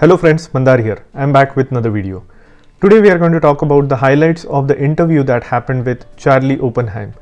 Hello friends, Mandar here. I'm back with another video. Today we are going to talk about the highlights of the interview that happened with Charlie Oppenheim.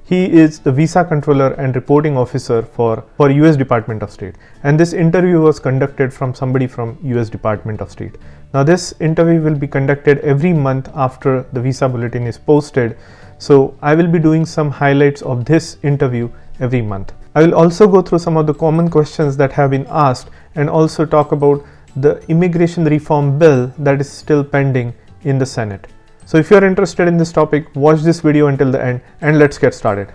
He is the visa controller and reporting officer for US Department of State. And this interview was conducted from somebody from US Department of State. Now this interview will be conducted every month after the visa bulletin is posted. So I will be doing some highlights of this interview every month. I will also go through some of the common questions that have been asked and also talk about the immigration reform bill that is still pending in the Senate. So if you are interested in this topic, watch this video until the end and let's get started.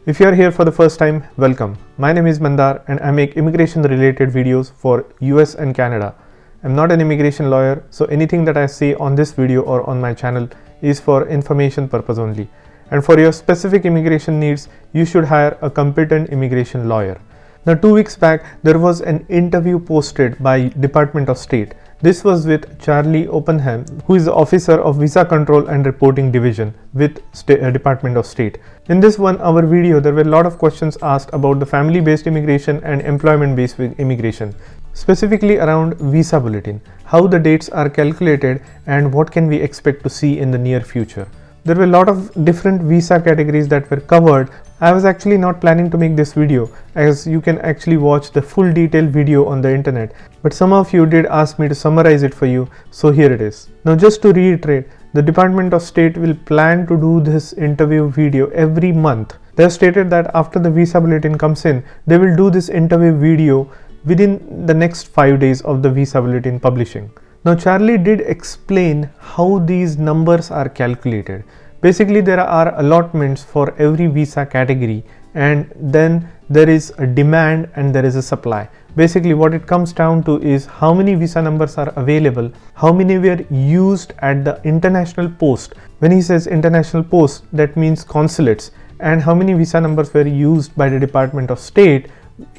If you are here for the first time, welcome. My name is Mandar and I make immigration related videos for US and Canada. I'm not an immigration lawyer, so anything that I say on this video or on my channel is for information purpose only. And for your specific immigration needs, you should hire a competent immigration lawyer. Now 2 weeks back, there was an interview posted by Department of State. This was with Charlie Oppenheim, who is the Officer of Visa Control and Reporting Division with Department of State. In this 1 hour video, there were a lot of questions asked about the family-based immigration and employment-based immigration, specifically around visa bulletin, how the dates are calculated and what can we expect to see in the near future. There were a lot of different visa categories that were covered. I was actually not planning to make this video, as you can actually watch the full detailed video on the internet, but some of you did ask me to summarize it for you, so here it is. Now just to reiterate, the Department of State will plan to do this interview video every month. They have stated that after the visa bulletin comes in, they will do this interview video within the next 5 days of the visa bulletin publishing. Now Charlie did explain how these numbers are calculated. Basically there are allotments for every visa category and then there is a demand and there is a supply. Basically what it comes down to is how many visa numbers are available, how many were used at the international post. When he says international post, that means consulates, and how many visa numbers were used by the Department of State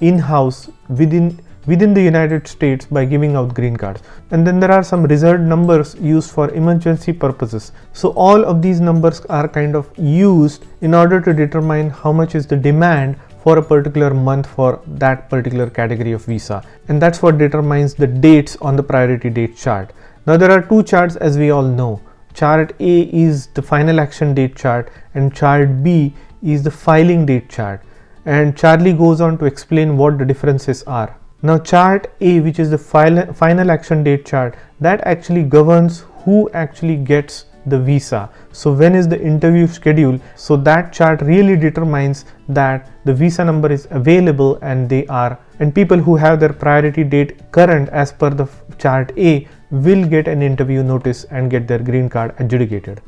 in-house within the United States by giving out green cards. And then there are some reserved numbers used for emergency purposes. So all of these numbers are kind of used in order to determine how much is the demand for a particular month for that particular category of visa. And that's what determines the dates on the priority date chart. Now there are 2 charts, as we all know. Chart A is the final action date chart and chart B is the filing date chart. And Charlie goes on to explain what the differences are. Now chart A, which is the final action date chart, that actually governs who actually gets the visa. So when is the interview scheduled? So that chart really determines that the visa number is available and people who have their priority date current as per the chart A will get an interview notice and get their green card adjudicated.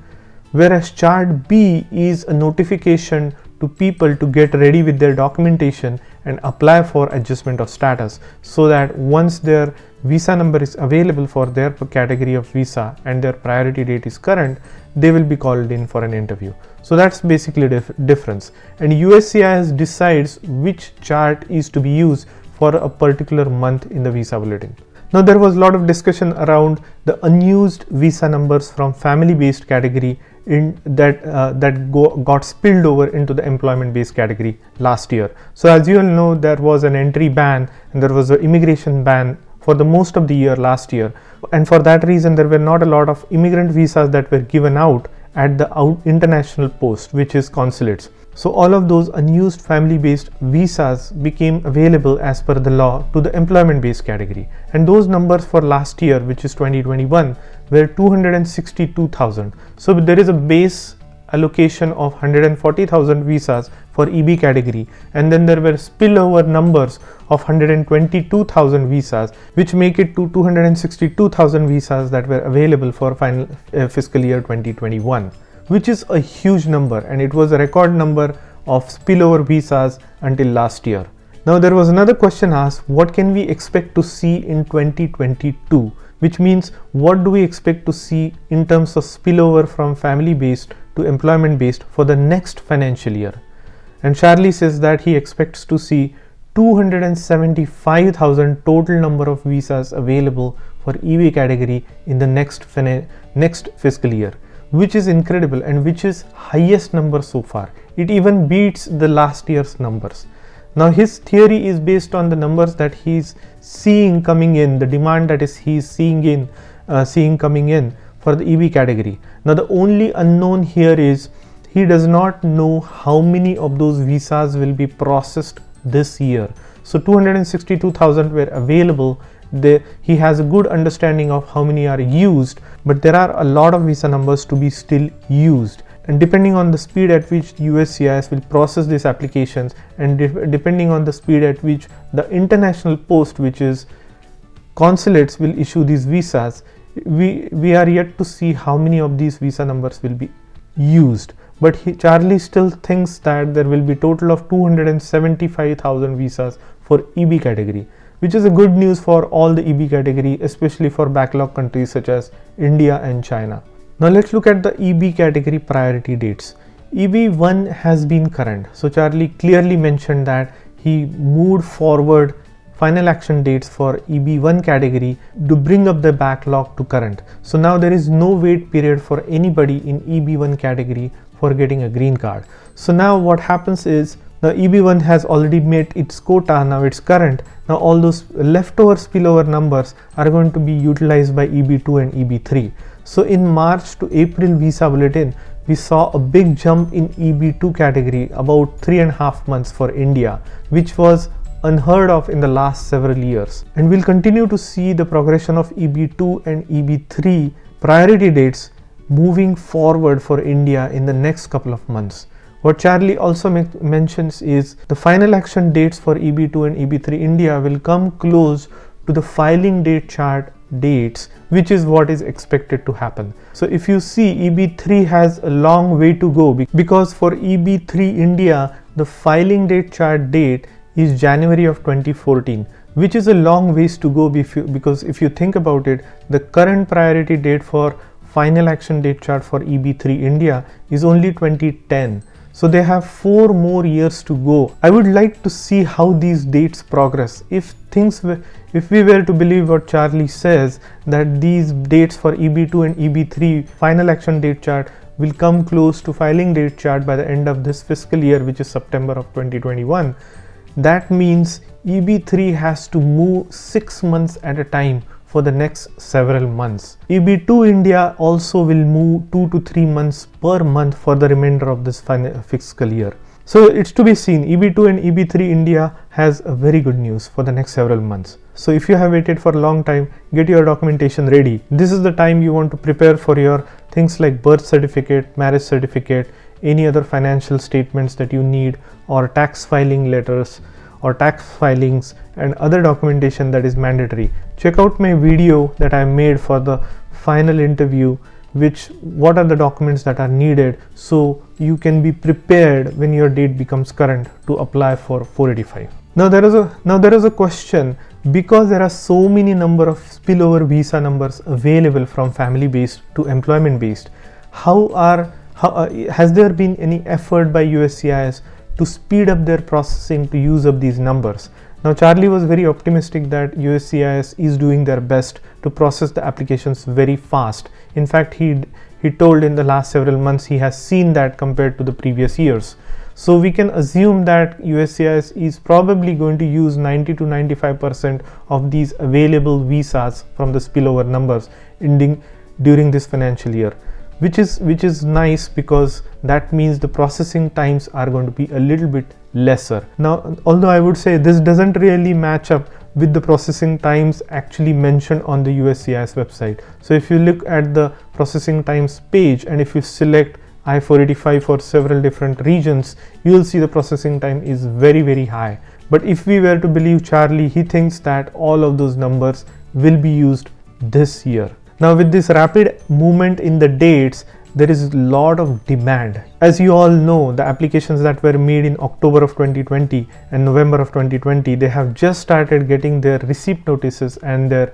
Whereas chart B is a notification to people to get ready with their documentation and apply for adjustment of status, so that once their visa number is available for their category of visa and their priority date is current, they will be called in for an interview. So that's basically the difference. And USCIS decides which chart is to be used for a particular month in the visa bulletin. Now there was a lot of discussion around the unused visa numbers from family-based category got spilled over into the employment-based category last year. So as you all know, there was an entry ban and there was an immigration ban for the most of the year last year. And for that reason, there were not a lot of immigrant visas that were given out at the international post, which is consulates. So all of those unused family-based visas became available as per the law to the employment-based category. And those numbers for last year, which is 2021, were 262,000. So there is a base allocation of 140,000 visas for EB category, and then there were spillover numbers of 122,000 visas, which make it to 262,000 visas that were available for final fiscal year 2021. Which is a huge number, and it was a record number of spillover visas until last year. Now there was another question asked, what can we expect to see in 2022? Which means what do we expect to see in terms of spillover from family based to employment based for the next financial year? And Charlie says that he expects to see 275,000 total number of visas available for EB category in the next fiscal year, which is incredible and which is highest number so far. It even beats the last year's numbers. Now his theory is based on the numbers that he's seeing coming in, the demand that he's seeing coming in for the EB category. Now the only unknown here is he does not know how many of those visas will be processed this year. So 262,000 were available. He has a good understanding of how many are used, but there are a lot of visa numbers to be still used. And depending on the speed at which USCIS will process these applications, and depending on the speed at which the international post, which is consulates, will issue these visas, we are yet to see how many of these visa numbers will be used. But Charlie still thinks that there will be total of 275,000 visas for EB category, which is a good news for all the EB category, especially for backlog countries such as India and China. Now let's look at the EB category priority dates. EB1 has been current. So Charlie clearly mentioned that he moved forward final action dates for EB1 category to bring up the backlog to current. So now there is no wait period for anybody in EB1 category for getting a green card. So now what happens is the EB1 has already met its quota, now it's current. Now all those leftover spillover numbers are going to be utilized by EB2 and EB3. So in March to April visa bulletin, we saw a big jump in EB2 category, about 3.5 months for India, which was unheard of in the last several years. And we'll continue to see the progression of EB2 and EB3 priority dates moving forward for India in the next couple of months. What Charlie also mentions is the final action dates for EB2 and EB3 India will come close to the filing date chart dates, which is what is expected to happen. So if you see, EB3 has a long way to go, because for EB3 India the filing date chart date is January of 2014, which is a long ways to go, because if you think about it, the current priority date for final action date chart for EB3 India is only 2010. So they have 4 more years to go. I would like to see how these dates progress. If we were to believe what Charlie says, that these dates for EB2 and EB3 final action date chart will come close to filing date chart by the end of this fiscal year, which is September of 2021, that means EB3 has to move 6 months at a time for the next several months. EB2 India also will move 2 to 3 months per month for the remainder of this fiscal year. So it's to be seen. EB2 and EB3 India has a very good news for the next several months. So if you have waited for a long time, get your documentation ready. This is the time you want to prepare for your things like birth certificate, marriage certificate, any other financial statements that you need, or tax filing letters or tax filings and other documentation that is mandatory. Check out my video that I made for the final interview, what are the documents that are needed, so you can be prepared when your date becomes current to apply for 485. Now there is a question, because there are so many number of spillover visa numbers available from family based to employment based, has there been any effort by USCIS to speed up their processing to use up these numbers? Now Charlie was very optimistic that USCIS is doing their best to process the applications very fast. In fact, he told in the last several months he has seen that compared to the previous years. So we can assume that USCIS is probably going to use 90 to 95% of these available visas from the spillover numbers during this financial year, which is nice, because that means the processing times are going to be a little bit lesser. Now, although I would say this doesn't really match up with the processing times actually mentioned on the USCIS website. So if you look at the processing times page, and if you select I-485 for several different regions, you will see the processing time is very, very high. But if we were to believe Charlie, he thinks that all of those numbers will be used this year. Now with this rapid movement in the dates, there is a lot of demand. As you all know, the applications that were made in October of 2020 and November of 2020, they have just started getting their receipt notices and their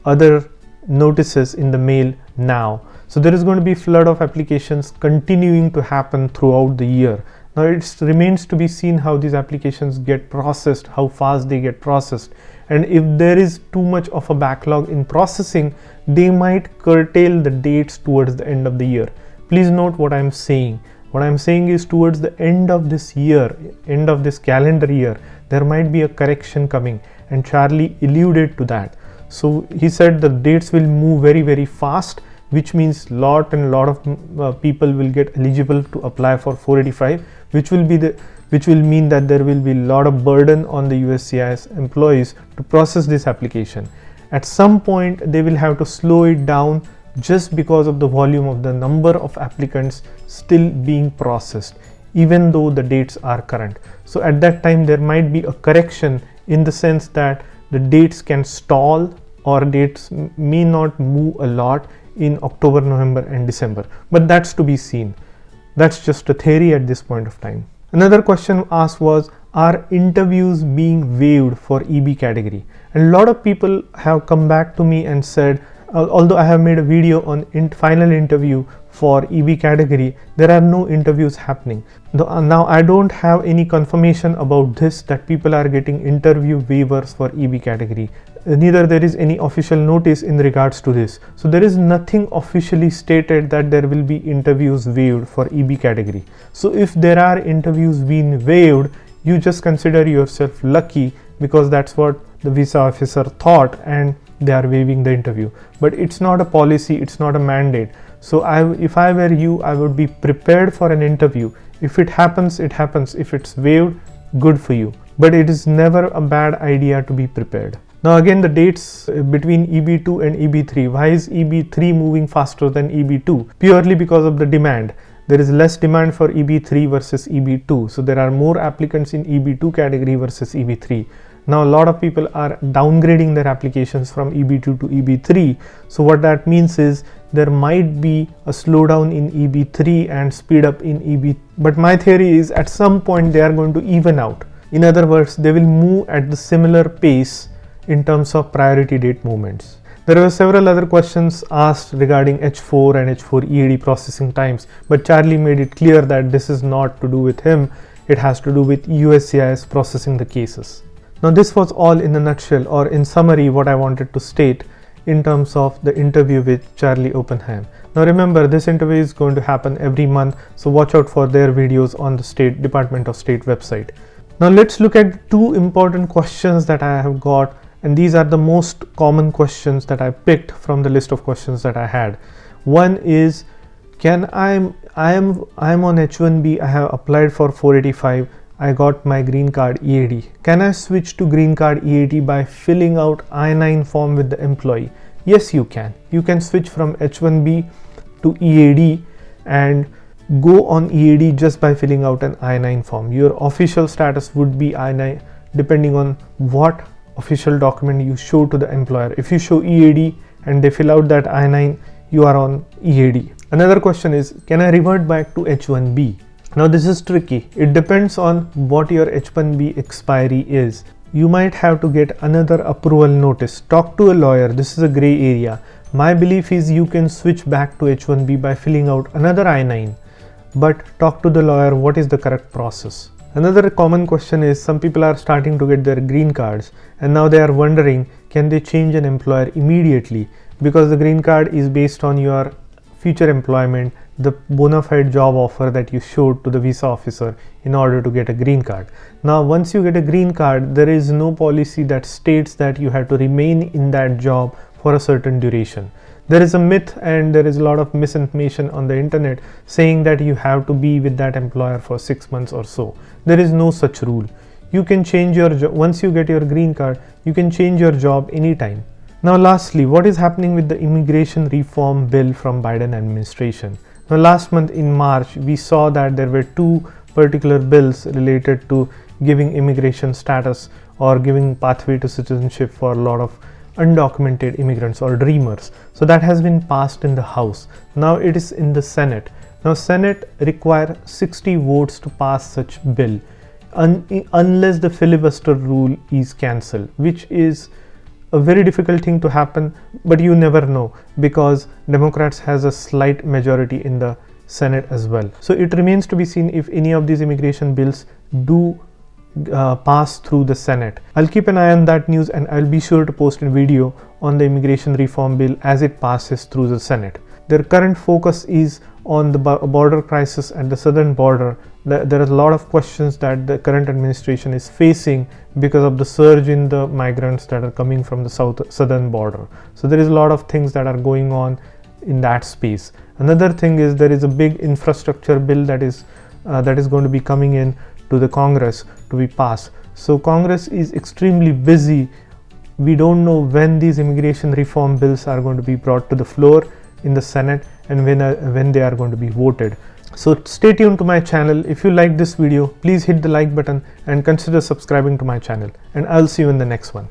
other notices in the mail now. So there is going to be a flood of applications continuing to happen throughout the year. Now it remains to be seen how these applications get processed, how fast they get processed, and if there is too much of a backlog in processing, they might curtail the dates towards the end of the year. Please note what I'm saying. What I'm saying is towards the end of this year, end of this calendar year, there might be a correction coming, and Charlie alluded to that. So he said the dates will move very fast, which means lot of people will get eligible to apply for 485, which will mean that there will be a lot of burden on the USCIS employees to process this application. At some point they will have to slow it down just because of the volume of the number of applicants still being processed, even though the dates are current. So at that time there might be a correction in the sense that the dates can stall, or dates may not move a lot in October, November and December, but that's to be seen. That's just a theory at this point of time. Another question asked was, are interviews being waived for EB category? And a lot of people have come back to me and said, although I have made a video on final interview for EB category, there are no interviews happening. Now I don't have any confirmation about this, that people are getting interview waivers for EB category. Neither there is any official notice in regards to this. So there is nothing officially stated that there will be interviews waived for EB category. So if there are interviews being waived, you just consider yourself lucky, because that's what the visa officer thought and they are waiving the interview. But it's not a policy, it's not a mandate. So if I were you, I would be prepared for an interview. If it happens, it happens. If it's waived, good for you. But it is never a bad idea to be prepared. Now again, the dates between EB2 and EB3. Why is EB3 moving faster than EB2? Purely because of the demand. There is less demand for EB3 versus EB2. So there are more applicants in EB2 category versus EB3. Now a lot of people are downgrading their applications from EB2 to EB3. So what that means is there might be a slowdown in EB3 and speed up in EB. But my theory is at some point they are going to even out. In other words, they will move at the similar pace in terms of priority date movements. There were several other questions asked regarding H4 and H4 EAD processing times, but Charlie made it clear that this is not to do with him. It has to do with USCIS processing the cases. Now this was all in a nutshell, or in summary, what I wanted to state in terms of the interview with Charlie Oppenheim. Now remember, this interview is going to happen every month, so watch out for their videos on the Department of State website. Now let's look at two important questions that I have got, and these are the most common questions that I picked from the list of questions that I had. One is, I am on H1B, I have applied for 485, I got my green card EAD. Can I switch to green card EAD by filling out I-9 form with the employee? Yes, you can. You can switch from H1B to EAD and go on EAD just by filling out an I-9 form. Your official status would be I-9 depending on what official document you show to the employer. If you show EAD and they fill out that I-9, you are on EAD. Another question is, can I revert back to H1B? Now this is tricky. It depends on what your H1B expiry is. You might have to get another approval notice. Talk to a lawyer. This is a gray area. My belief is you can switch back to H1B by filling out another I-9, but talk to the lawyer what is the correct process. Another common question is, some people are starting to get their green cards and now they are wondering, can they change an employer immediately, because the green card is based on your future employment, the bona fide job offer that you showed to the visa officer in order to get a green card. Now once you get a green card, there is no policy that states that you have to remain in that job for a certain duration. There is a myth and there is a lot of misinformation on the internet saying that you have to be with that employer for 6 months or so. There is no such rule. You can change your job. Once you get your green card, you can change your job anytime. Now lastly, what is happening with the immigration reform bill from Biden administration? Now last month in March, we saw that there were two particular bills related to giving immigration status or giving pathway to citizenship for a lot of undocumented immigrants or dreamers. So that has been passed in the House. Now it is in the Senate. Now Senate require 60 votes to pass such bill unless the filibuster rule is cancelled, which is a very difficult thing to happen, but you never know because Democrats has a slight majority in the Senate as well. So it remains to be seen if any of these immigration bills do pass through the Senate. I'll keep an eye on that news, and I'll be sure to post a video on the immigration reform bill as it passes through the Senate. Their current focus is on the border crisis at the southern border. There are a lot of questions that the current administration is facing because of the surge in the migrants that are coming from the southern border. So there is a lot of things that are going on in that space. Another thing is there is a big infrastructure bill that is going to be coming in to the Congress to be passed. So Congress is extremely busy. We don't know when these immigration reform bills are going to be brought to the floor in the Senate and when they are going to be voted. So stay tuned to my channel. If you like this video, please hit the like button and consider subscribing to my channel, and I'll see you in the next one.